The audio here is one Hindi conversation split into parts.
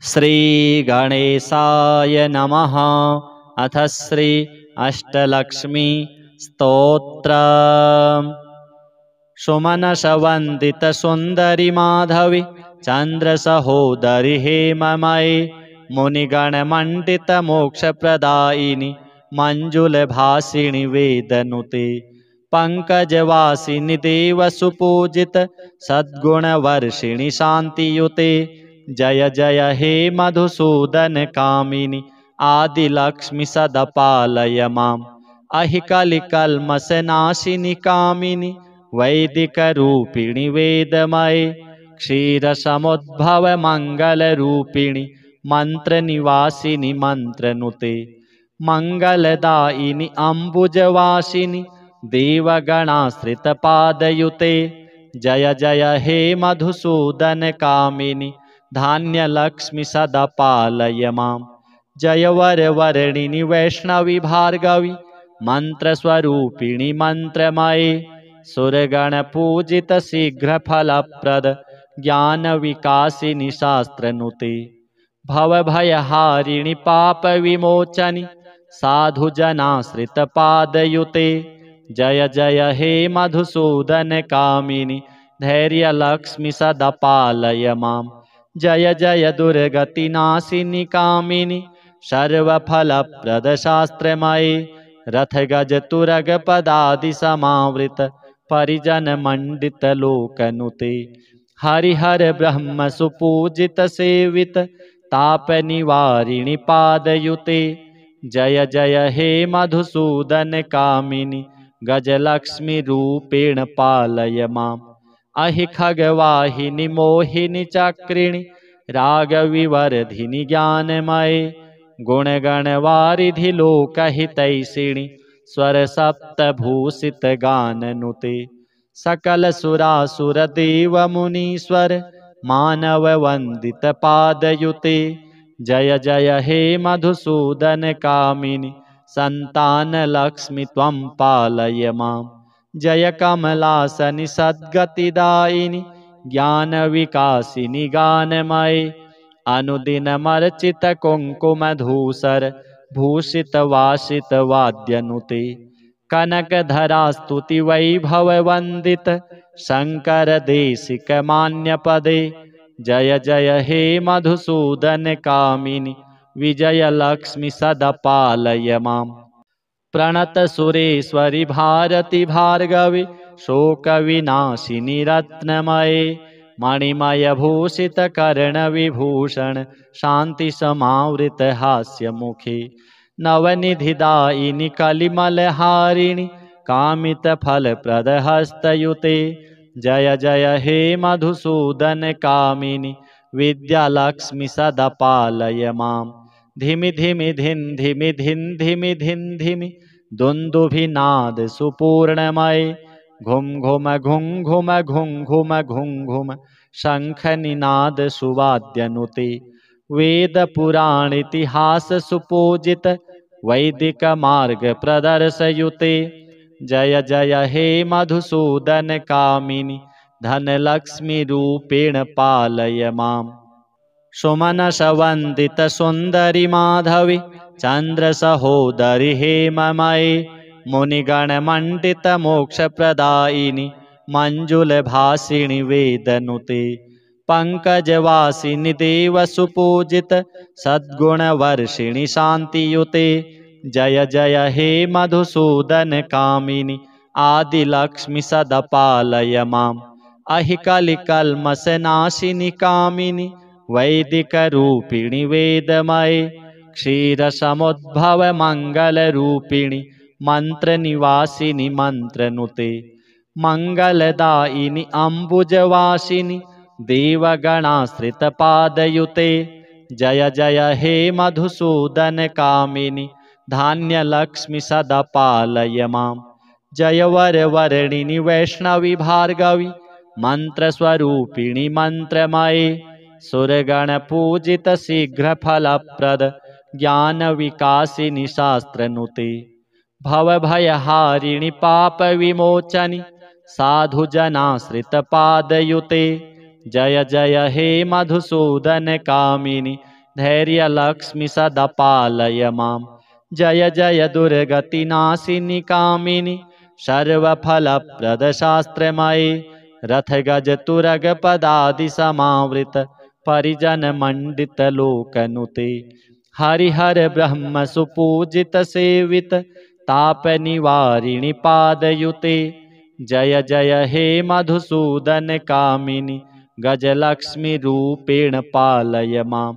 श्रीगणेशाय नमः। अथ श्री अष्टलक्ष्मी स्तोत्रम्। सुमनसवन्दितसुन्दरि माधवी चन्द्रसहोदरि हेममयि मुनिगणमण्डितमोक्षप्रदायिनि मञ्जुलभासिनि वेदनुते पङ्कजवासिनि देवसुपूजित सद्गुणवर्षिणि शान्तियुते। जय जय हे मधुसूदन कामिनि आदिलक्ष्मि सदा पालय माम्। अहि कलिकल्मषनाशिनि कामिनि वैदिकरूपिणि वेदमये क्षीरसमुद्भव मङ्गलरूपिणि मन्त्रनिवासिनि मन्त्रनुते मङ्गलदायिनि अम्बुजवासिनि देवगणाश्रितपादयुते। जय जय हे मधुसूदन कामिनि धान्यलक्ष्मि सदा पालय माम्। जय वरवर्णिनि वैष्णवी भार्गवी मन्त्रस्वरूपिणि मन्त्रमये सुरगणपूजित शीघ्रफलप्रद ज्ञानविकासिनि शास्त्रनुते भवभयहारिणि पापविमोचनि साधुजनाश्रितपादयुते। जय जय हे मधुसूदन कामिनि धैर्यलक्ष्मि सदा पालय माम्। जय जय दुर्गतिनाशिनि कामिनि सर्वफलप्रदशास्त्रमये रथगजतुरगपदादिसमावृत परिजनमण्डितलोकनुते हरिहर ब्रह्म सुपूजित सेवित तापनिवारिणि पादयुते। जय जय हे मधुसूदन कामिनि गजलक्ष्मी रूपेण पालय माम्। अहि खगवाहिनि मोहिनि चक्रिणि रागविवर्धिनि ज्ञानमये गुणगणवारिधि लोकहितैषिणि स्वरसप्तभूषित गाननुते सकलसुरासुरदेवमुनीश्वर मानववन्दित पादयुते। जय जय हे मधुसूदन कामिनि सन्तानलक्ष्मि त्वं पालय माम्। जय कमलासनि सद्गतिदायिनि ज्ञानविकासिनि गानमये अनुदिनमर्चित कुङ्कुमधूसर भूषितवासित वाद्यनुते कनकधरा स्तुति वैभववन्दित शङ्कर देशिक मान्यपदे। जय जय हे मधुसूदन कामिनि विजयलक्ष्मि सदा पालय माम्। प्रणत सुरेश्वरि भारति भार्गवी शोकविनाशिनि रत्नमये मणिमयभूषित कर्णविभूषण शान्तिसमावृत हास्यमुखे नवनिधिदायिनि कलिमलहारिणि कामितफलप्रदहस्तयुते। जय जय हे मधुसूदन कामिनि विद्यालक्ष्मि सदा पालय माम्। धिमि धिमि धिन् धिमि धिन् धिमि धिन् धिमि दुन्दुभिनाद सुपूर्णमये घुम घुम घुं घुम घुं घुम घुं घुम शङ्खनिनाद सुवाद्यनुते वेदपुराणेतिहास सुपूजित वैदिक मार्ग प्रदर्शयुते। जय जय हे मधुसूदन कामिनि धनलक्ष्मी रूपेण पालय माम्। सुमनसवन्दित सुन्दरि माधवी चन्द्रसहोदरि हेममये मुनिगणमण्डित मोक्षप्रदायिनि मञ्जुलभासिनि वेदनुते पङ्कजवासिनि देवसुपूजित सद्गुणवर्षिणि शान्तियुते। जय जय हे मधुसूदन कामिनि आदिलक्ष्मि सदा पालय माम्। अहि कलिकल्मषनाशिनि कामिनि वैदिकरूपिणि वेदमये क्षीरसमुद्भव मङ्गलरूपिणि मन्त्रनिवासिनि मन्त्रनुते मङ्गलदायिनि अम्बुजवासिनि देवगणाश्रितपादयुते। जय जय हे मधुसूदन कामिनि धान्यलक्ष्मि सदा पालय माम्। जय वरवर्णिनि वैष्णवी भार्गवी मन्त्रस्वरूपिणि मन्त्रमये सुरगणपूजित शीघ्रफलप्रद ज्ञानविकासिनि शास्त्रनुते भवभयहारिणि पापविमोचनि साधुजनाश्रितपादयुते। जय जय हे मधुसूदन कामिनि धैर्यलक्ष्मि सदा पालय माम्। जय जय दुर्गतिनाशिनि कामिनि सर्वफलप्रदशास्त्रमयि रथगजतुरगपदादिसमावृत परिजनमण्डितलोकनुते। हरिहर ब्रह्म सुपूजित सेवित तापनिवारिणि पादयुते। जय जय हे मधुसूदन कामिनि गजलक्ष्मी रूपेण पालय माम्।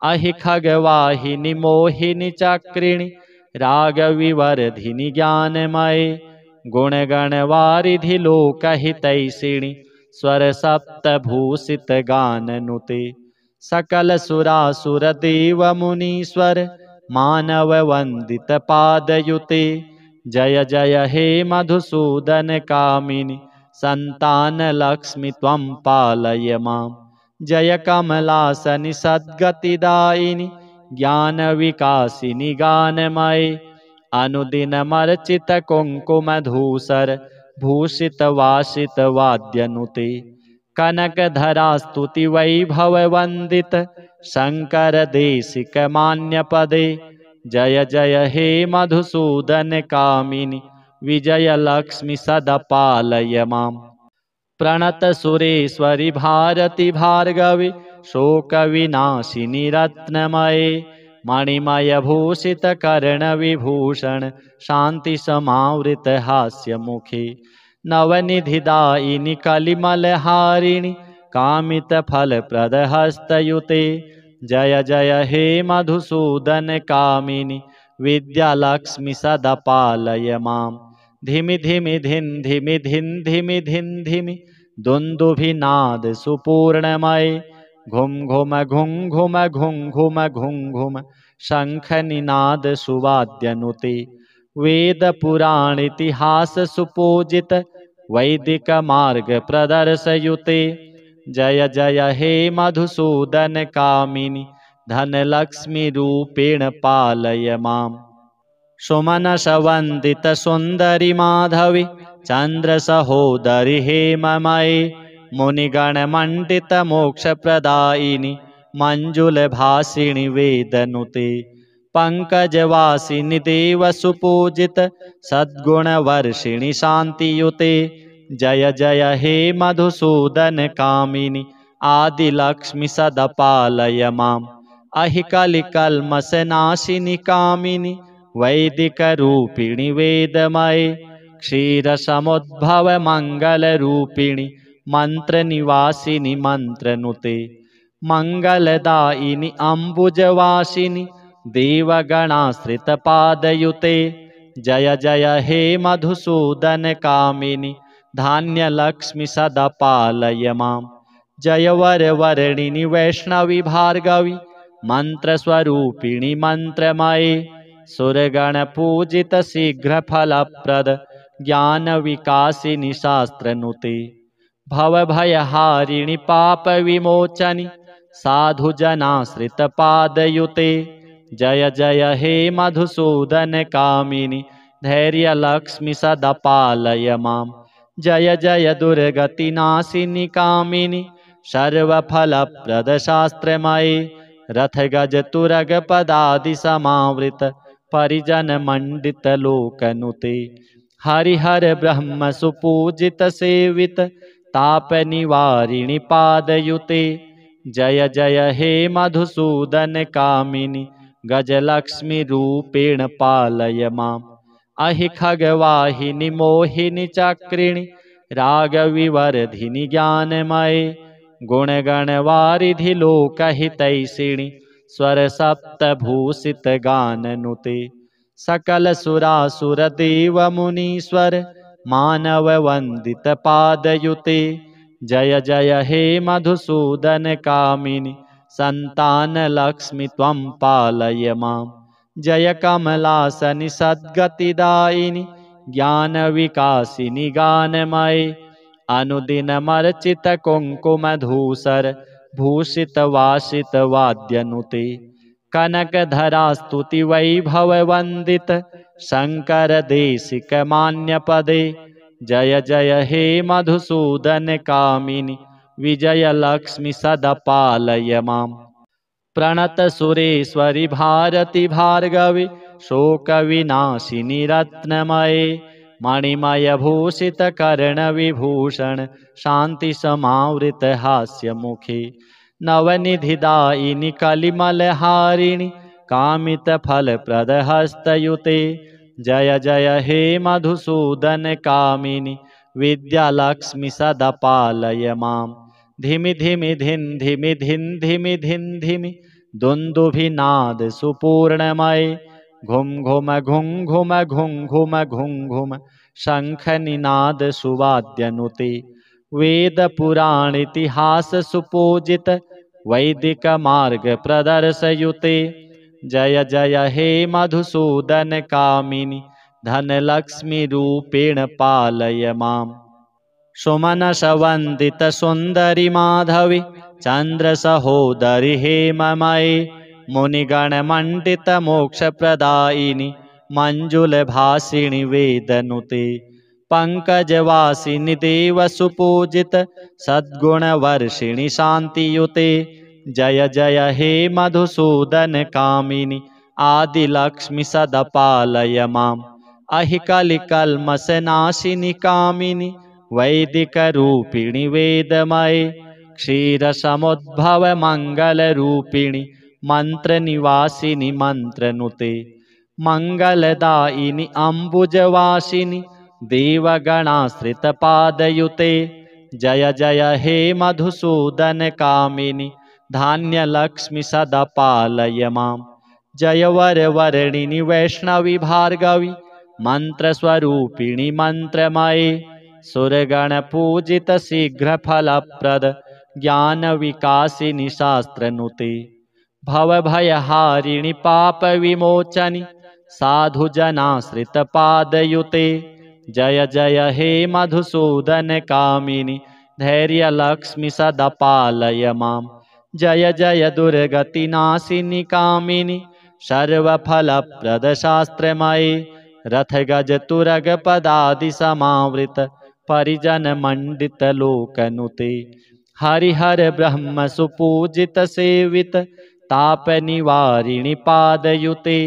अहि खगवाहिनि मोहिनि चक्रिणि रागविवर्धिनि ज्ञानमये गुणगणवारिधि लोकहितैषिणि स्वरसप्तभूषित गाननुते। सकल सुरासुर देव मुनीश्वर मानव वंदित पादयुते। जय जय हे मधुसूदन कामिनि संतान लक्ष्मी त्वं पालय माम्। जय कमलासनि सद्गतिदायिनि ज्ञान विकासिनि गानमये अनुदिनमर्चित कुङ्कुमधूसर भूषित वासित वाद्यनुते। कनकधरा स्तुति वैभव वंदित शंकर देशिक मान्य पदे। जय जय हे मधुसूदन कामिनि विजय लक्ष्मी सदा पालय माम्। प्रणत सुरेश्वरि भारति भार्गवि शोक विनाशिनि रत्नमये मणिमय भूषित कर्ण विभूषण शांति समावृत हास्य मुखे। नवनिधिदायिनि कलिमलहारिणि कामित फल प्रद हस्तयुते। जय जय हे मधुसूदन कामिनि विद्यालक्ष्मि सदा पालय माम्। धिमि धिमि धिन् धिमि धिन् धिमि धिन् धिमि दुन्दुभिनाद सुपूर्णमये घुम घुम घुं घुम घुं घुम घुं घुम शंखनिनाद सुवाद्यनुते। वेद पुराण इतिहास सुपूजित वैदिक मार्ग प्रदर्शयुते। जय जय हे मधुसूदन कामिनि धनलक्ष्मी रूपेण पालय माम्। सुमनसवन्दित सुन्दरि माधवि चन्द्र सहोदरि हेममये मुनिगणमण्डित मोक्षप्रदायिनि मञ्जुलभासिनि वेदनुते। पंकजवासिनि देव सुपूजित सद्गुणवर्षिणि शान्तियुते। जय जय हे मधुसूदन कामिनि आदिलक्ष्मि सदा पालय माम्। अहि कलिकल्मषनाशिनि कामिनि वैदिक रूपिणि वेदमये क्षीरसमुद्भव मंगल रूपिणि मंत्र निवासिनि मंत्रनुते। मंगलदायिनि अम्बुजवासिनि देवगणाश्रित पादयुते। जय जय हे मधुसूदन कामिनि धान्यलक्ष्मि सदा पालय माम्। जय वरवर्णिनि वैष्णवि भार्गवि मंत्रस्वरूपिणि मंत्रमये सुरगण पूजित शीघ्र फलप्रद ज्ञान विकासिनि शास्त्रनुते। भवभयहारिणि पाप विमोचनि साधुजनाश्रित पादयुते। जय जय हे मधुसूदन कामिनि धैर्यलक्ष्मि सदा पालय माम्। जय जय दुर्गतिनाशिनि कामिनि सर्वफलप्रदशास्त्रमये रथगजतुरगपदादिसमावृत परिजनमण्डितलोकनुते। हरिहर ब्रह्म सुपूजित सेवित तापनिवारिणि पादयुते। जय जय हे मधुसूदन कामिनि गजलक्ष्मी रूपेण पालय माम्। अहि खगवाहिनि मोहिनि चक्रिणि रागविवर्धिनि ज्ञानमये गुणगणवारिधि लोकहितैषिणि स्वरसप्तभूषित गाननुते। सकल सुरासुर देव मुनीश्वर मानव वंदित पादयुते। जय जय हे मधुसूदन कामिनि संतान लक्ष्मी त्वं पालय माम्। जय कमलासनि सद्गतिदायिनि ज्ञान विकासिनि गानमये अनुदिनमर्चित कुङ्कुमधूसर भूषित वासित वाद्यनुते। कनकधरा स्तुति वैभव वंदित शंकर देशिक मान्य पदे। जय जय हे मधुसूदन कामिनि विजय लक्ष्मी सदा पालय माम्। प्रणत सुरेश्वरि भारति भार्गवि शोकविनाशिनि रत्नमये मणिमय भूषित कर्ण विभूषण शांति समावृत हास्य मुखी नवनिधिदायिनि कलिमलहारिणि कामित फल प्रद हस्तयुते जय जय हे मधुसूदन कामिनि विद्यालक्ष्मि सदा पालय माम् धिमि धिमि धिन धिमि धिन धिमि धिन धिमि दुन्दुभिनाद सुपूर्णमय घुम घुम घुं घुम घुं घुम घुं घुम शंख निनाद सुवाद्यनुते वेद पुराण इतिहास सुपूजित वैदिक मार्ग प्रदर्शयुते जय जय हे मधुसूदन कामिनि धन लक्ष्मी रूपेण पालय माम् सुमनसवन्दित सुन्दरि माधवि चन्द्र सहोदरि हेममये मुनिगणमण्डित मोक्षप्रदायिनि मञ्जुलभासिनि वेदनुते पङ्कजवासिनि देव सुपूजित सद्गुणवर्षिणि शान्तियुते जय जय हे मधुसूदन कामिनि आदिलक्ष्मि सदा पालय माम् अहि कलिकल्मषनाशिनि कामिनि वैदिक रूपिणि वेदमये क्षीर समुद्भव मंगल रूपिणि मंत्र निवासिनि मंत्रनुते मंगलदायिनि अम्बुजवासिनि देवगणाश्रित पादयुते जय जय हे मधुसूदन कामिनि धान्य लक्ष्मि सदा पालय माम् जय वर वर्णिनि वैष्णवी भार्गवी मंत्र स्वरूपिणि मंत्रमये सुरगण पूजित शीघ्र फलप्रद ज्ञान विकासिनि शास्त्रनुते भव भयहारिणि पाप विमोचनि साधु जनाश्रित पादयुते जय जय हे मधुसूदन कामिनि धैर्य लक्ष्मि सदा पालय माम् जय जय दुर्गति नाशिनि कामिनि सर्वफलप्रद शास्त्रमये रथ गज तुरग पदादि समावृत परिजन मंडित लोकनुते हरिहर ब्रह्म सुपूजित सेवित ताप निवारिणि पादयुते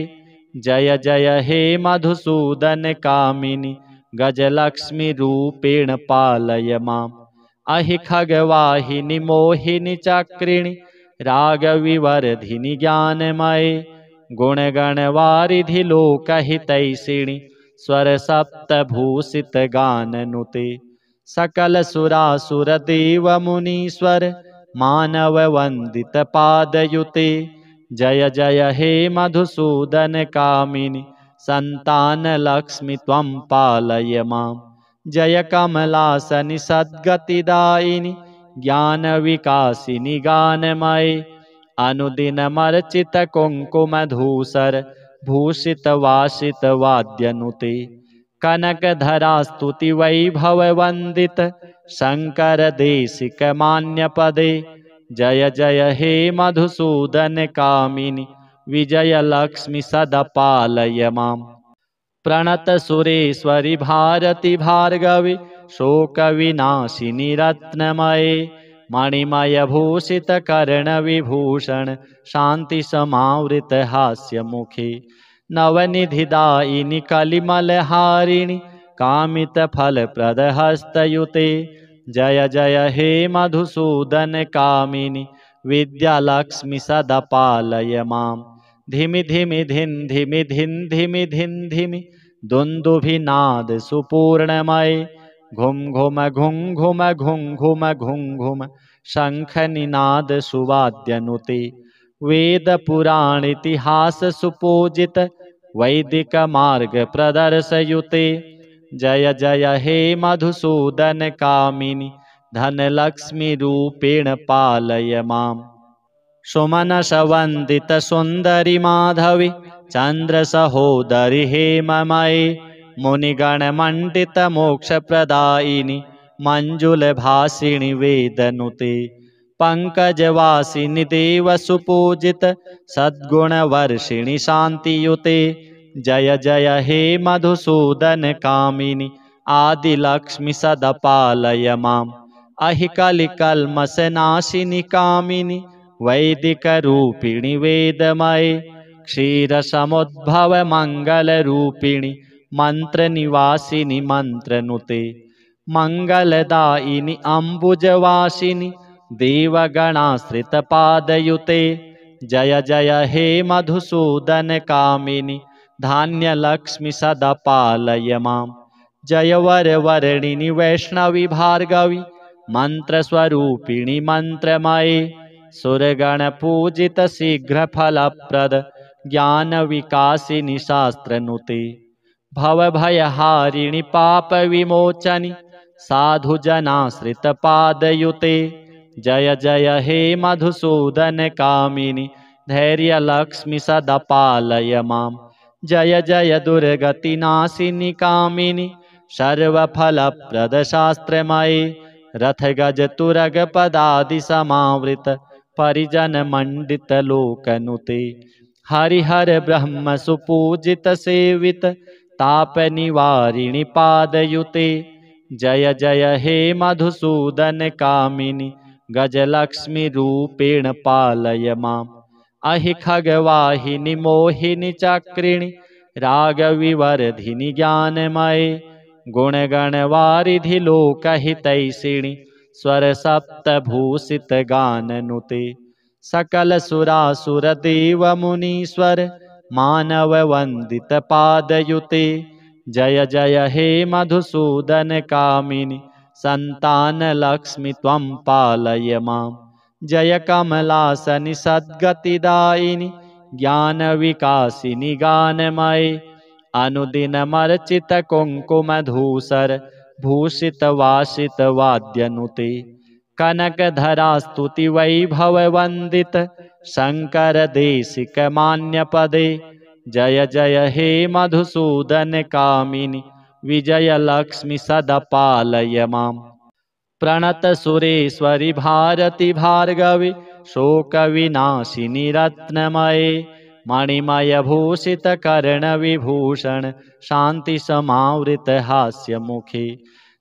जय जय हे मधुसूदन कामिनि गजलक्ष्मि रूपेण पालय माम् अहि खगवाहिनि मोहिनि चक्रिणि रागविवर्धिनि ज्ञानमये गुणगणवारिधि लोकहितैषिणि स्वर सप्तभूषित गाननुते सकल सुरासुर देव मुनीश्वर मानव वंदित पादयुते जय जय हे मधुसूदन कामिनि संतान लक्ष्मि त्वं पालय माम् जय कमलासनि सद्गतिदायिनि ज्ञान विकासिनि गानमये अनुदिनमर्चित कुङ्कुमधूसर भूषित वासित वाद्यनुते कनकधरा स्तुति वैभव वंदित शंकर देशिक मान्य पदे जय जय हे मधुसूदन कामिनि विजय लक्ष्मि सदा पालय माम् प्रणत सुरेश्वरि भारति भार्गवि शोक विनाशिनि रत्नमये मणिमय भूषित कर्ण विभूषण शांति समावृत हास्य मुखे नवनिधिदायिनि कलिमलहारिणि कामित फल प्रद हस्तयुते जय जय हे मधुसूदन कामिनि विद्यालक्ष्मि सदा पालय माम् धिमि धिमि धिन धिमि धिन धिमि धिन धिमि दुन्दुभिनाद सुपूर्णमये घुम घुम घुं घुम घुं घुम घुं घुम शंख निनाद सुवाद्यनुते वेद पुराण इतिहास सुपूजित वैदिक मार्ग प्रदर्शयुते जय जय हे मधुसूदन कामिनि धन लक्ष्मी रूपेण पालय माम् सुमनसवन्दित सुन्दरि माधवि चन्द्र सहोदरि हेममये मुनिगणमण्डित मोक्षप्रदायिनि मञ्जुलभासिनि वेदनुते पङ्कजवासिनि देव सुपूजित सद्गुणवर्षिणि शान्तियुते जय जय हे मधुसूदन कामिनि आदिलक्ष्मि सदा पालय माम् अहि कलिकल्मषनाशिनि कामिनि वैदिकरूपिणि वेदमये क्षीरसमुद्भवमङ्गलरूपिणि मन्त्रनिवासिनि मन्त्रनुते मङ्गलदायिनि अम्बुजवासिनि देवगणाश्रितपादयुते जय जय हे मधुसूदन कामिनि धान्यलक्ष्मि सदा पालय माम् जय वरवर्णिनि वैष्णवि भार्गवि मन्त्रस्वरूपिणि मन्त्रमये सुरगणपूजित शीघ्रफलप्रद ज्ञानविकासिनि शास्त्रनुते भवभयहारिणि पापविमोचनि साधुजनाश्रितपादयुते जय जय हे मधुसूदन कामिनि धैर्यलक्ष्मि सदा पालय माम् जय जय दुर्गतिनाशिनि कामिनि सर्वफलप्रदशास्त्रमये रथगजतुरगपदादिसमावृत परिजनमण्डितलोकनुते हरिहर ब्रह्म सुपूजित सेवित तापनिवारिणि पादयुते जय जय हे मधुसूदन कामिनि गजलक्ष्मि रूपेण पालय माम् अहि खगवाहिनि मोहिनि चक्रिणि रागविवर्धिनि ज्ञानमये गुणगणवारिधि लोकहितैषिणि स्वरसप्तभूषित गाननुते सकल सुरासुर देव मुनीश्वर मानव वंदित पादयुते जय जय हे मधुसूदन कामिनि संतान लक्ष्मि त्वं पालय माम् जय कमलासनि सद्गतिदायिनि ज्ञान विकासिनि गानमये अनुदिनमर्चित कुङ्कुमधूसर भूषित वासित वाद्यनुते कनकधरा स्तुति वैभव वंदित शंकर देशिक मान्य पदे जय जय हे मधुसूदन कामिनि विजय लक्ष्मि सदा पालय माम् प्रणत सुरेश्वरि भारति भार्गवि शोक विनाशिनि रत्नमये मणिमय भूषित कर्ण विभूषण शांति समावृत हास्य मुखे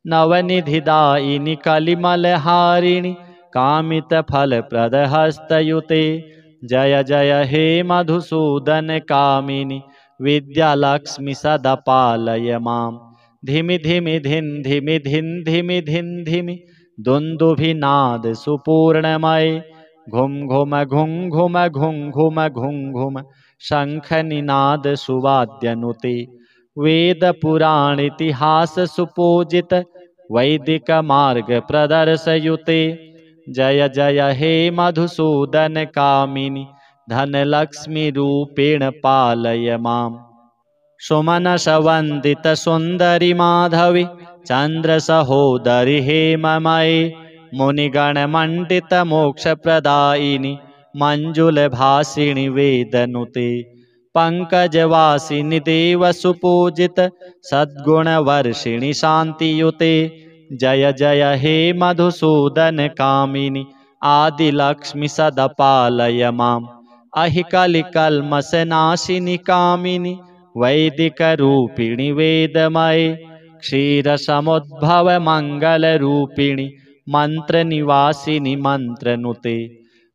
नवनिधिदायिनि कलिमलहारिणि कामित फल प्रद हस्तयुते जय जय हे मधुसूदन कामिनि विद्यालक्ष्मि सदा पालय माम् धिमि धिमि धिन धिमि धिन धिमि धिन धिमि दुन्दुभिनाद सुपूर्णमये घुम घुम घुं घुम घुं घुम घुं घुम शंखनिनाद सुवाद्यनुते वेद पुराण इतिहास सुपूजित वैदिक मार्ग प्रदर्शयुते जय जय हे मधुसूदन कामिनि धनलक्ष्मि रूपेण पालय माम् सुमनसवन्दित सुन्दरि माधवि चन्द्र सहोदरि हेममये मुनिगणमण्डित मोक्षप्रदायिनि मञ्जुलभासिनि वेदनुते पंकजवासिनि देव सुपूजित सद्गुणवर्षिणि शान्तियुते जय जय हे मधुसूदन कामिनि आदिलक्ष्मि सदा पालय माम् अहि कलिकल्मषनाशिनि कामिनि वैदिकरूपिणि वेदमये क्षीरसमुद्भवमङ्गलरूपिणि मन्त्रनिवासिनि मन्त्रनुते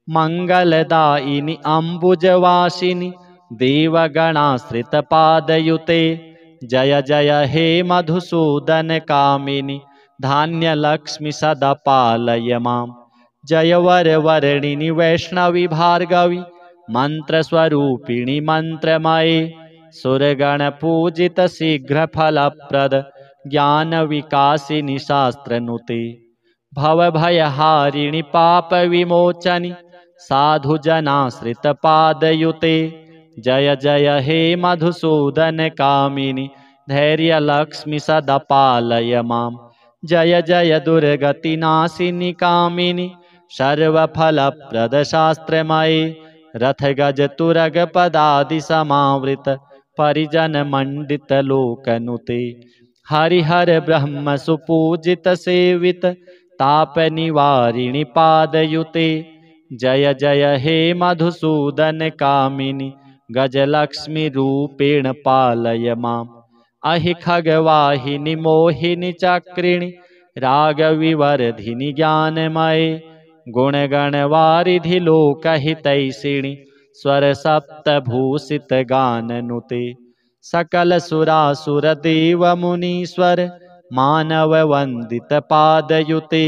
मङ्गलदायिनि अम्बुजवासिनि देवगणाश्रितपादयुते जय जय हे मधुसूदन कामिनि धान्यलक्ष्मि सदा पालय माम् जय वरवर्णिनि वैष्णवि भार्गवि मन्त्रस्वरूपिणि मन्त्रमये सुरगणपूजित शीघ्रफलप्रद ज्ञानविकासिनि शास्त्रनुते भवभयहारिणि पापविमोचनि साधुजनाश्रितपादयुते जय जय हे मधुसूदन कामिनि धैर्यलक्ष्मि सदा पालय माम् जय जय दुर्गतिनाशिनि कामिनि सर्वफलप्रदशास्त्रमये रथगजतुरगपदादिसमावृत परिजनमण्डितलोकनुते हरिहर ब्रह्म सुपूजित सेवित तापनिवारिणि पादयुते जय जय हे मधुसूदन कामिनि गजलक्ष्मि रूपेण पालय माम् अहि खगवाहिनि मोहिनि चक्रिणि रागविवर्धिनि ज्ञानमये गुणगणवारिधि लोकहितैषिणि स्वर सप्तभूषित गाननुते सकल सुरासुर देव मुनीश्वर मानव वंदित पादयुते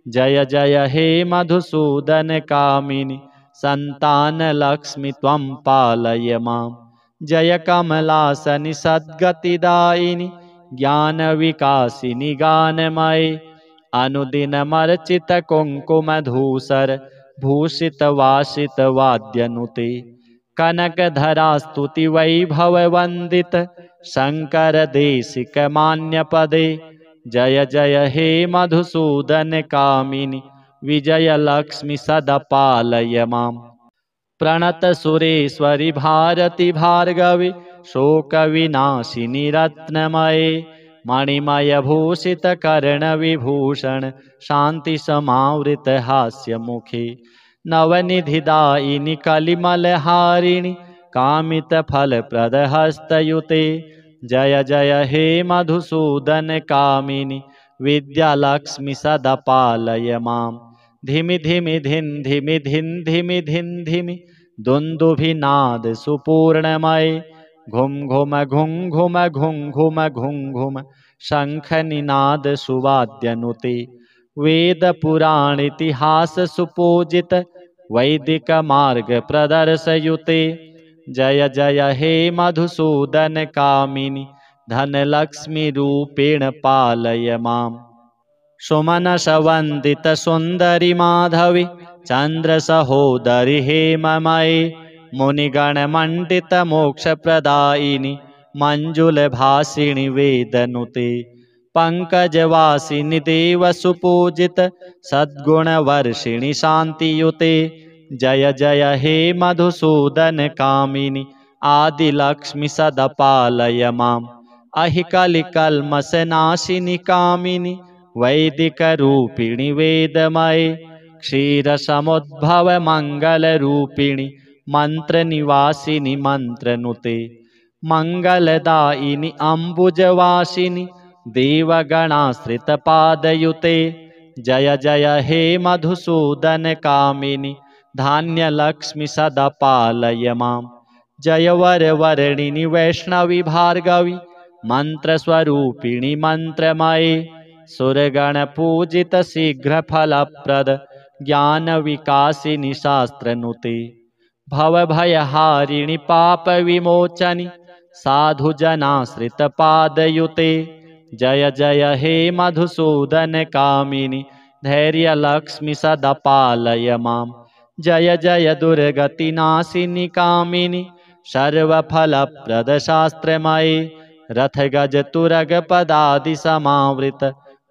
जय जय हे मधुसूदन कामिनि संतान लक्ष्मी त्वं पालय मां जय कमलासनि सद्गतिदायिनि ज्ञान विकासिनि गानमये अनुदिनमर्चित कुङ्कुमधूसर भूषित वासित वाद्यनुते कनकधरा स्तुति वैभव वंदित शंकर देशिक मान्य पदे जय जय हे मधुसूदन कामिनि विजय लक्ष्मी सदा पालय माम् प्रणत सुरेश्वरि भारती भार्गवी शोक विनाशिनि रत्नमये मणिमय भूषित कर्ण विभूषण शांति समावृत हास्य मुखे नवनिधिदायिनि कलिमलहारिणि कामित फल प्रद हस्तयुते जय जय हे मधुसूदन कामिनि विद्यालक्ष्मी सदा पालय माम् धिमि धिमि धिन धिमि धिन धिमि धिन धिमि दुन्दुभिनाद सुपूर्णमय घुम घुम घुम घुम घुम घुम घुम घुम शंख निनाद सुवाद्यनुते वेद पुराण इतिहास सुपूजित वैदिक मार्ग प्रदर्शयुते जय जय हे मधुसूदन कामिनि धन लक्ष्मी रूपेण पालय माम् सुमनस वंदित सुंदरी माधवी चंद्र सहोदरी हेममयी मुनिगण मंडित मोक्ष प्रदायिनी मंजुल भासिनी वेदनुते पंकजवासिनी देव सुपूजित सद्गुण वर्षिणी शांतियुते जय जय हे मधुसूदन कामिनि आदि लक्ष्मी सदा पालय माम् अहि कलिकल्मषनाशिनि कामिनि वैदिक रूपिणि वेदमये क्षीर समुद्भव मंगल रूपिणि मंत्र निवासिनि मंत्रनुते मंगलदायिनि अम्बुजवासिनि देवगणाश्रित पादयुते जय जय हे मधुसूदन कामिनि धान्य लक्ष्मी सदा पालय माम् जय वर वर्णिनि वैष्णवी भार्गवी मंत्र स्वरूपिणि मंत्रमये सुरगण पूजित शीघ्र फलप्रद ज्ञान विकासिनी शास्त्रनुते भव भयहारिणि पाप विमोचनि साधु जनाश्रित पादयुते जय जय हे मधुसूदन कामिनि धैर्य लक्ष्मी सदा पालय माम् जय जय दुर्गति नाशिनि कामिनि सर्वफलप्रद शास्त्रमये रथ गज तुरग पदादि समावृत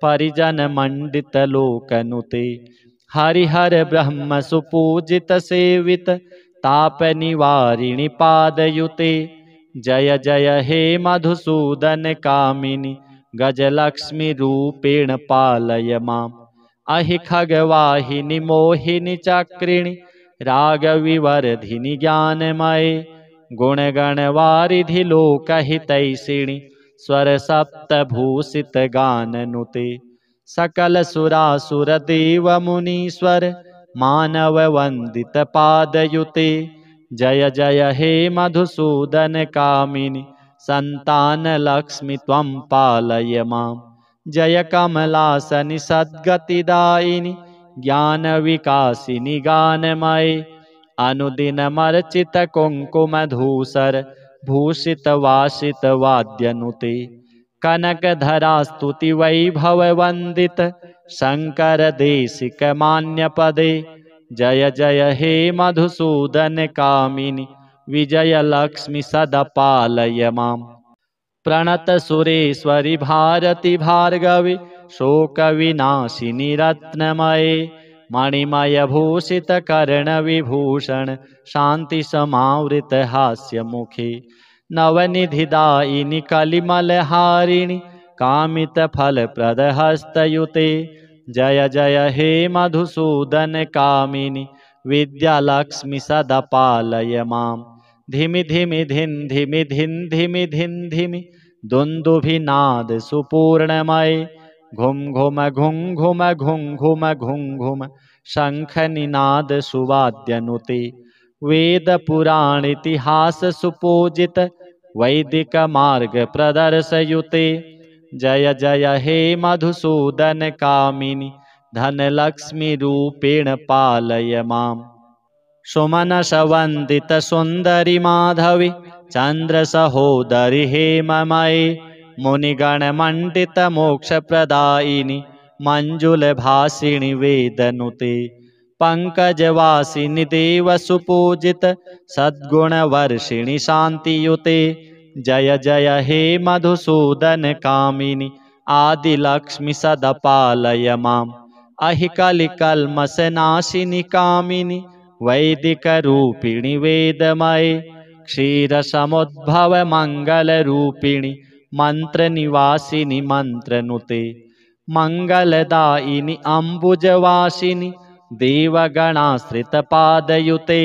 परिजन मंडित लोकनुते हरिहर ब्रह्म सुपूजित सेवित ताप निवारिणि पादयुते जय जय हे मधुसूदन कामिनि गजलक्ष्मी रूपेण पालय माम् अहि खगवाहिनि मोहिनि चक्रिणि रागविवर्धिनि ज्ञानमये गुणगणवारिधि लोकहितैषिणि स्वर सप्तभूषित गाननुते सकल सुरासुर देव मुनीश्वर मानव वंदित पादयुते जय जय हे मधुसूदन कामिनि संतान लक्ष्मी त्वं पालय माम् जय कमलासनि सद्गतिदायिनि ज्ञान विकासिनि गानमये अनुदिनमर्चित कुङ्कुमधूसर भूषित वासित वाद्यनुते कनकधरा स्तुति वैभव वंदित शंकर देशिक मान्य पदे जय जय हे मधुसूदन कामिनि विजय लक्ष्मी सदा पालय माम् प्रणत सुरेश्वरि भारती भार्गवी शोक विनाशिनि रत्नमये मणिमय भूषित कर्ण विभूषण शांति समावृत हास्य मुखे नवनिधिदायिनि कलिमलहारिणि कामित फल प्रद हस्तयुते जय जय हे मधुसूदन कामिनि विद्यालक्ष्मी सदा पालय माम् धिमि धिमि धिन धिमि धिन धिमि धिन धिमि दुन्दुभिनाद सुपूर्णमये घुम घुम घुम घुम घुम घुम घुम घुम शंखनिनाद सुवाद्यनुते वेद पुराण इतिहास सुपूजित वैदिक मार्ग प्रदर्शयुते जय जय हे मधुसूदन कामिनि धनलक्ष्मी रूपेण पालय माम् सुमनसवन्दित सुन्दरि माधवि चन्द्र सहोदरि हेममये मुनिगणमण्डित मोक्षप्रदायिनि मञ्जुलभासिनि वेदनुते पंकजवासिनि देव सुपूजित सद्गुणवर्षिणि शान्तियुते जय जय हे मधुसूदन कामिनि आदिलक्ष्मि सदा पालय माम् अहि कलिकल्मषनाशिनि कामिनि वैदिक रूपिणि वेदमये क्षीरसमुद्भव मंगल रूपिणि मंत्र निवासिनि मंत्रनुते मंगलदायिनि अम्बुजवासिनि देवगणाश्रित पादयुते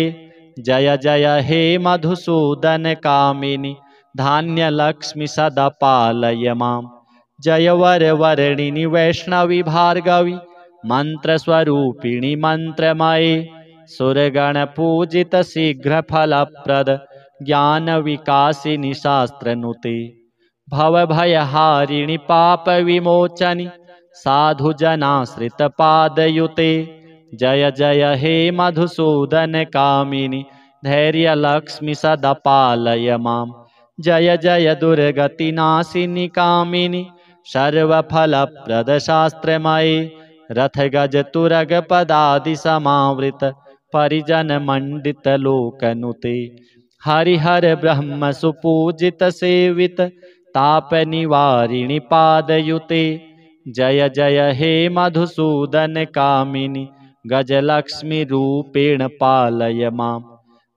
जय जय हे मधुसूदन कामिनि धान्य लक्ष्मि सदा पालय माम् जय वरवर्णिनि वैष्णवी भार्गवी मंत्र स्वरूपिणि मंत्रमये सुरगण पूजित शीघ्र फलप्रद ज्ञान विकासिनि शास्त्रनुते भव भयहारिणि पाप विमोचनि साधु जनाश्रित पादयुते जय जय हे मधुसूदन कामिनि धैर्य लक्ष्मि सदा पालय माम् जय जय दुर्गति नाशिनि कामिनि सर्वफलप्रद शास्त्रमये रथ गज तुरग पदादि समावृत परिजन मंडित लोकनुते हरिहर ब्रह्म सुपूजित सेवित ताप निवारिणि पादयुते जय जय हे मधुसूदन कामिनि गजलक्ष्मी रूपेण पालय माम्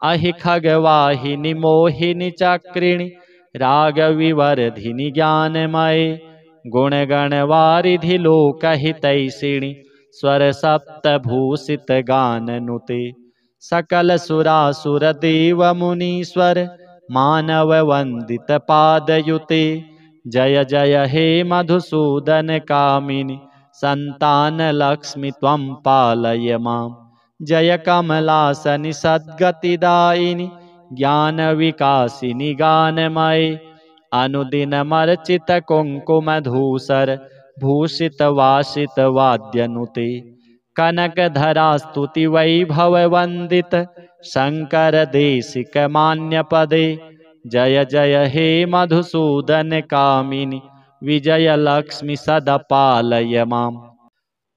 अहि खगवाहिनि मोहिनि चक्रिणि रागविवर्धिनि ज्ञानमये गुणगणवारिधि लोकहितैषिणि स्वर सप्तभूषित गाननुते सकल सुरासुर देव मुनीश्वर मानव वंदित पादयुते जय जय हे मधुसूदन कामिनि संतान लक्ष्मि त्वं पालय माम् जय कमलासनि सद्गतिदायिनि ज्ञान विकासिनि गानमये अनुदिनमर्चित कुङ्कुमधूसर भूषित वासित वाद्यनुते कनकधरा स्तुति वैभव वंदित शंकर देशिक मान्य पदे जय जय हे मधुसूदन कामिनि विजय लक्ष्मि सदा पालय माम्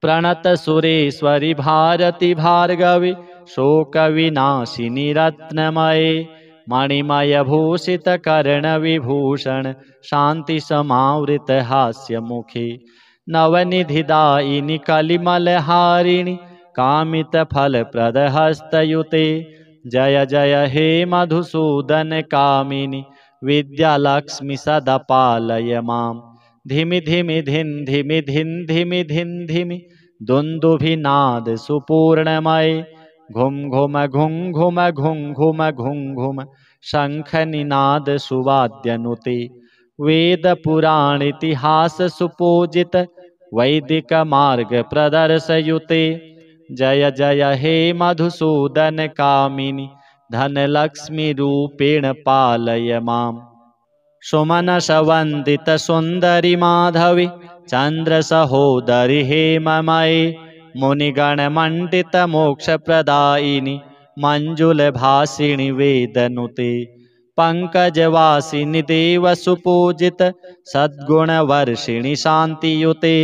प्रणत सुरेश्वरि भारती भार्गवी शोक विनाशिनि रत्नमये मणिमय भूषित कर्ण विभूषण शांति समावृत हास्य मुखे नवनिधिदायिनि कलिमलहारिणि कामित फल प्रद हस्तयुते जय जय हे मधुसूदन कामिनि विद्यालक्ष्मि सदा पालय माम् धिमि धिमि धिन धिमि धिन धिमि धिन धिमि दुन्दुभिनाद सुपूर्णमये घुम घुम घुम घुम घुम घुम घुम घुम शंखनिनाद सुवाद्यनुते वेद पुराण इतिहास सुपूजित वैदिक मार्ग प्रदर्शयुते जय जय हे मधुसूदन कामिनि धनलक्ष्मी रूपेण पालय माम् सुमनसवन्दित सुन्दरि माधवि चन्द्र सहोदरि हेममये मुनिगणमण्डित मोक्षप्रदायिनि मञ्जुलभासिनि वेदनुते पंकजवासिनि देव सुपूजित सद्गुणवर्षिणि शान्तियुते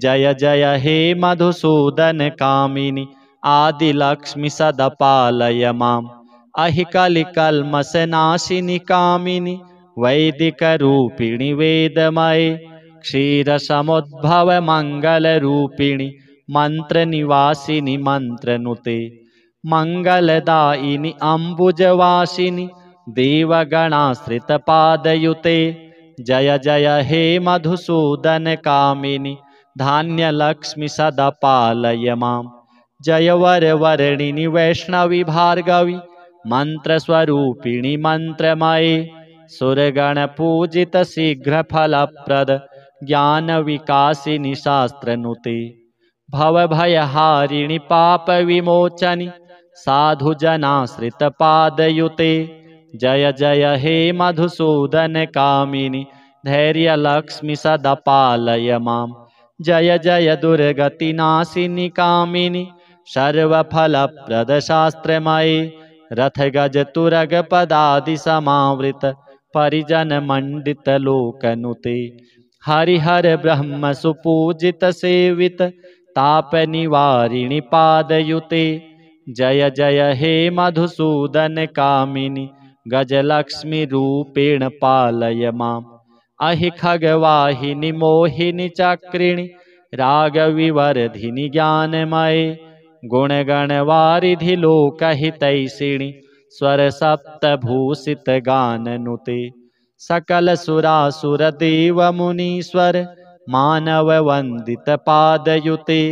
जय जय हे मधुसूदन कामिनि आदिलक्ष्मि सदा पालय माम् अहि कलिकल्मषनाशिनि कामिनि वैदिक रूपिणि वेदमये क्षीरसमुद्भव मंगल रूपिणि मंत्र निवासिनि मंत्रनुते मंगलदायिनि अम्बुजवासिनि देवगणाश्रित पादयुते जय जय हे मधुसूदन कामिनि धान्य लक्ष्मि सदा पालय माम् जय वरवर्णिनि वैष्णवी भार्गवी मंत्र स्वरूपिणि मंत्रमये सुरगण पूजित शीघ्र फलप्रद ज्ञान विकासिनि शास्त्रनुते भवभयहारिणि पापविमोचनि साधुजनाश्रितपादयुते जय जय हे मधुसूदन कामिनि धैर्यलक्ष्मि सदा पालय माम् जय जय दुर्गतिनाशिनि कामिनि सर्वफलप्रदशास्त्रमये रथगजतुरगपदादि समावृत परिजनमण्डितलोकनुते हरिहर ब्रह्म सुपूजित सेवित तापनिवारिणि पादयुते जय जय हे मधुसूदन कामिनि गजलक्ष्मी रूपेण पालय माम् अहि खगवाहिनि मोहिनि चक्रिणि रागविवर्धिनि ज्ञानमये गुणगणवारिधि लोकहितैषिणि स्वरसप्तभूषित गाननुते सकल सुरासुर देव मुनीश्वर मानव वंदित पादयुते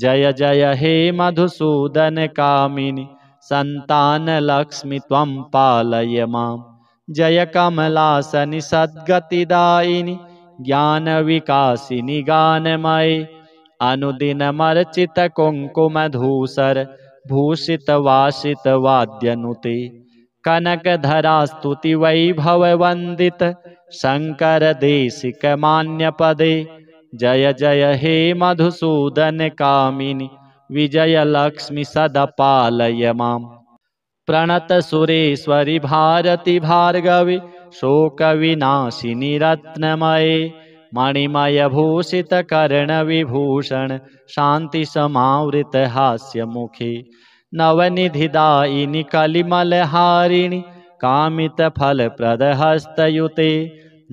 जय जय हे मधुसूदन कामिनि संतान लक्ष्मि त्वं पालय माम् जय कमलासनि सद्गतिदायिनि ज्ञान विकासिनि गानमये अनुदिनमर्चित कुङ्कुमधूसर भूषित वासित वाद्यनुते कनकधरा स्तुति वैभव वंदित शंकर देशिक मान्य पदे जय जय हे मधुसूदन कामिनि विजय लक्ष्मि सदा पालय माम् प्रणत सुरेश्वरि भारति भार्गवि शोक विनाशिनि रत्नमये मणिमय भूषित कर्ण विभूषण शांति समावृत हास्य मुखे नवनिधिदायिनि कलिमलहारिणि कामित फल प्रद हस्तयुते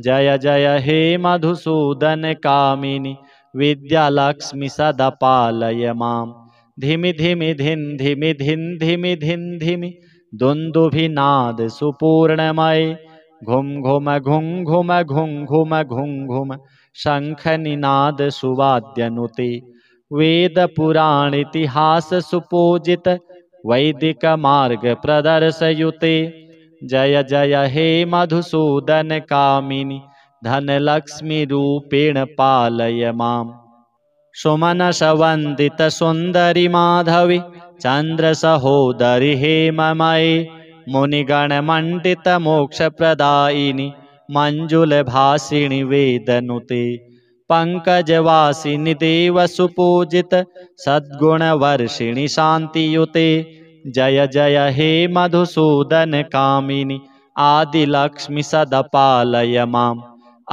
जय जय हे मधुसूदन कामिनि विद्यालक्ष्मि सदा पालय माम् धिमि धिमि धिन धिमि धिन धिमि धिन धिमि दुन्दुभिनाद सुपूर्णमये घुम घुम घुं घुम घुं घुम घुं घुम शंख निनाद सुवाद्यनुते वेद पुराण इतिहास सुपूजित वैदिक मार्ग प्रदर्शयुते जय जय हे मधुसूदन कामिनि धनलक्ष्मी रूपेण पालय माम् सुमनसवन्दित सुन्दरि माधवि चन्द्र सहोदरि हेममये मुनिगणमण्डित मोक्षप्रदायिनि मञ्जुलभासिनि वेदनुते पंकजवासिनि देव सुपूजित सद्गुणवर्षिणि शान्तियुते जय जय हे मधुसूदन कामिनि आदिलक्ष्मि सदा पालय माम्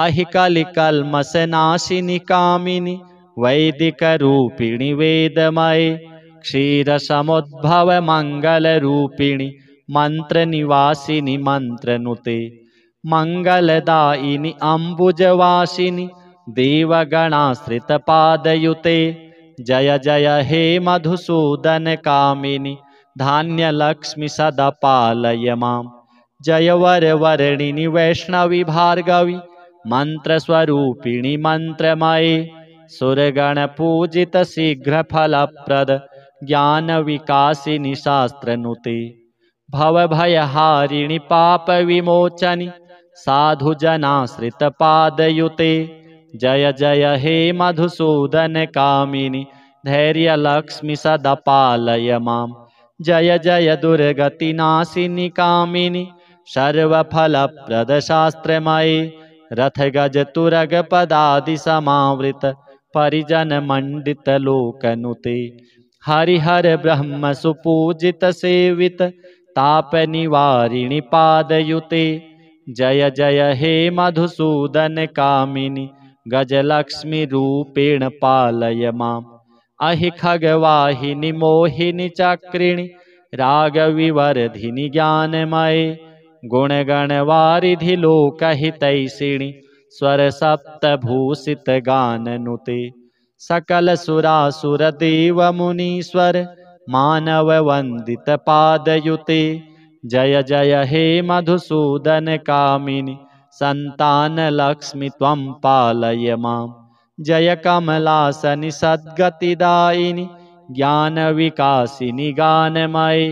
अहि कलिकल्मषनाशिनि कामिनि वैदिक रूपिणि वेदमये क्षीरसमुद्भव मंगल रूपिणि मंत्र निवासिनि मंत्रनुते मंगलदायिनि अम्बुजवासिनि देवगणाश्रित पादयुते जय जय हे मधुसूदन कामिनि धान्यलक्ष्मि सदा पालय माम् जय वरवर्णिनि वैष्णवि भार्गवि मंत्रस्वरूपिणि मंत्रमये सुरगण पूजित शीघ्र फलप्रद ज्ञान विकासिनि शास्त्रनुते भवभयहारिणि पाप विमोचनि साधुजनाश्रित पादयुते जय जय हे मधुसूदन कामिनि धैर्यलक्ष्मि सदा पालय माम् जय जय दुर्गतिनाशिनि कामिनि सर्वफलप्रदशास्त्रमये रथगजतुरगपदादि समावृत परिजनमण्डितलोकनुते हरिहर ब्रह्म सुपूजित सेवित तापनिवारिणि पादयुते जय जय हे मधुसूदन कामिनि गजलक्ष्मी रूपेण पालय माम् अहि खगवाहिनि मोहिनि चक्रिणि रागविवर्धिनि ज्ञानमये गुणगणवारिधि लोकहितैषिणि स्वरसप्तभूषित गाननुते सकल सुरासुर देव मुनीश्वर मानव वंदित पादयुते जय जय हे मधुसूदन कामिनि संतान लक्ष्मि त्वं पालय माम् जय कमलासनि सद्गतिदायिनि ज्ञान विकासिनि गानमये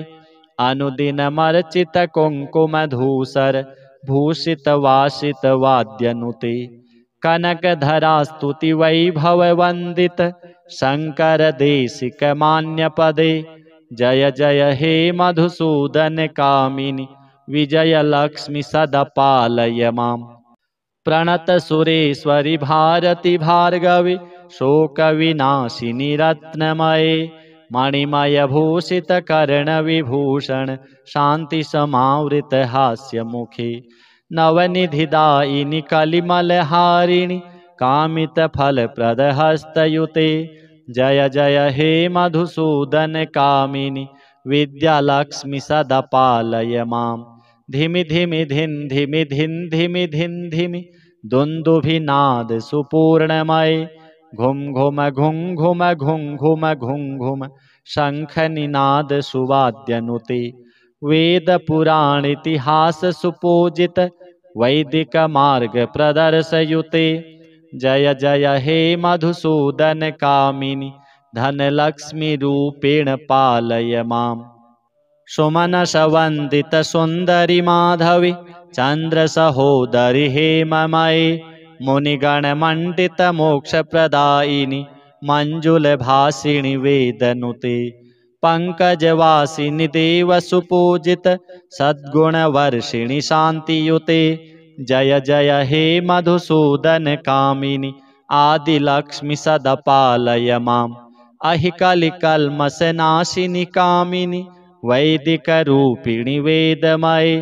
अनुदिनमर्चित कुङ्कुमधूसर भूषित वासित वाद्यनुते कनकधरा स्तुति वैभव वंदित शङ्करदेशिकमान्यपदे जय जय हे मधुसूदनकामिनि विजयलक्ष्मि सदा पालय माम्। प्रणतसुरेश्वरि भारति भार्गवि शोकविनाशिनि रत्नमये मणिमयभूषितकर्णविभूषण शान्तिसमावृतहास्यमुखे नवनिधिदायिनि कलिमलहारिणि कामितफलप्रदहस्तयुते जय जय हे मधुसूदनकामिनि विद्यालक्ष्मि सदा पालय माम्। धिमि धिमि धिन् धिमि धिन् धिमि धिन् धिमि दुन्दुभिनाद सुपूर्णमये घुम घुम घुं घुम घुं घुम घुं घुम शङ्खनिनाद सुवाद्यनुते वेदपुराणेतिहास सुपूजित वैदिकमार्ग प्रदर्शयुते जय जय हे मधुसूदनकामिनि धनलक्ष्मीरूपेण पालय माम्। सुमनसवन्दितसुन्दरि माधवि चन्द्रसहोदरि हेममये मुनिगणमण्डितमोक्षप्रदायिनि मञ्जुलभासिनि वेदनुते पङ्कजवासिनि देवसुपूजित सद्गुणवर्षिणि शान्तियुते जय जय हे मधुसूदनकामिनि आदिलक्ष्मि सदा पालय माम्। अहि कलिकल्मषनाशिनि कामिनि वैदिकरूपिणि वेदमये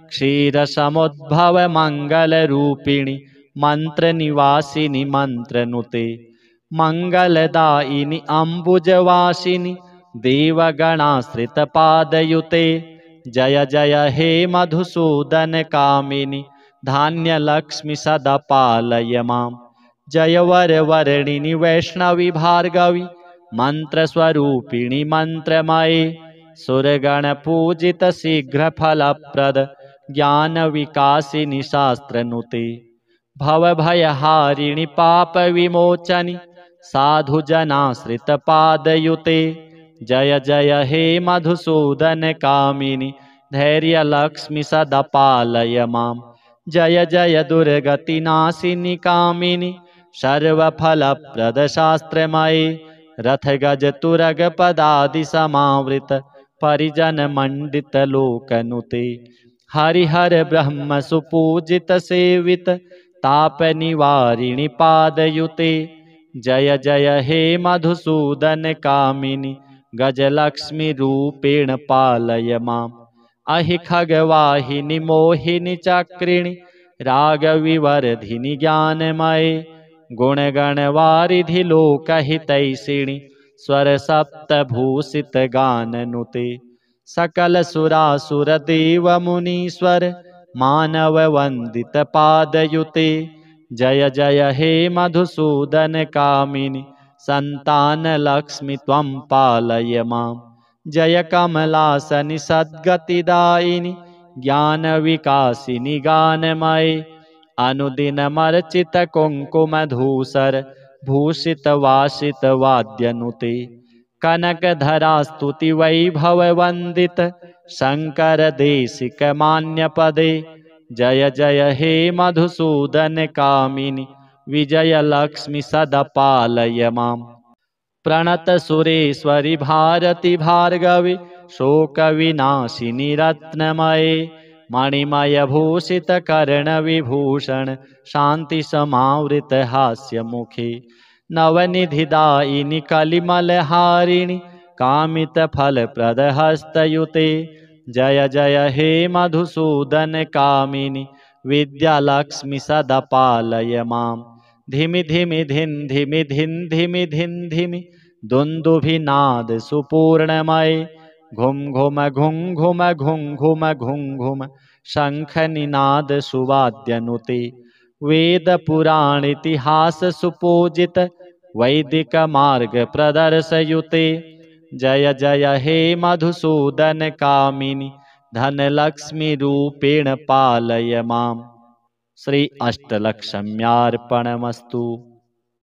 क्षीरसमुद्भवमङ्गलरूपिणि मन्त्रनिवासिनि मन्त्रनुते मङ्गलदायिनि अम्बुजवासिनि देवगणाश्रितपादयुते जय जय हे मधुसूदनकामिनि धान्यलक्ष्मि सदा पालय माम्। जय वरवर्णिनि वैष्णवि भार्गवि मन्त्रस्वरूपिणि मन्त्रमये सुरगणपूजित शीघ्रफलप्रद ज्ञानविकासिनि शास्त्रनुते भवभयहारिणि पापविमोचनि साधुजनाश्रितपादयुते जय जय हे मधुसूदनकामिनि धैर्यलक्ष्मि सदा पालय माम्। जय जय दुर्गतिनाशिनि कामिनि सर्वफलप्रदशास्त्रमये रथगजतुरगपदादिसमावृत परिजनमण्डितलोकनुते हरिहर ब्रह्म सुपूजित सेवित तापनिवारिणि पादयुते जय जय हे मधुसूदनकामिनि गजलक्ष्मीरूपेण पालय माम्। अहि खगवाहिनि मोहिनि चक्रिणि रागविवर्धिनि ज्ञानमये गुणगणवारिधि लोकहितैषिणि स्वरसप्तभूषितगाननुते सकलसुरासुरदेवमुनीश्वर मानववन्दितपादयुते जय जय हे मधुसूदनकामिनि सन्तानलक्ष्मि त्वं पालय माम्। जय कमलासनि सद्गतिदायिनि ज्ञानविकासिनि गानमये अनुदिनमर्चितकुङ्कुमधूसर भूषितवासितवाद्यनुते कनकधरास्तुतिवैभववन्दित शङ्करदेशिकमान्यपदे जय जय हे मधुसूदनकामिनि विजयलक्ष्मि सदा पालय माम्। प्रणतसुरेश्वरि भारति भार्गवि शोकविनाशिनि रत्नमये मणिमयभूषितकर्णविभूषण शान्तिसमावृतहास्यमुखे नवनिधिदायिनि कलिमलहारिणि कामितफलप्रदहस्तयुते जय जय हे मधुसूदनकामिनि विद्यालक्ष्मि सदा पालय माम्। धिमि धिमि धिन् धिमि धिन् धिमि धिन् धिमि दुन्दुभिनाद सुपूर्णमये घुम घुम घुं घुम घुं घुम घुं घुम शङ्खनिनाद सुवाद्यनुते वेदपुराणेतिहास सुपूजित वैदिकमार्ग प्रदर्शयुते जय जय हे मधुसूदनकामिनि धनलक्ष्मीरूपेण पालय माम्। श्री अष्टलक्ष्म्यार्पणमस्तु।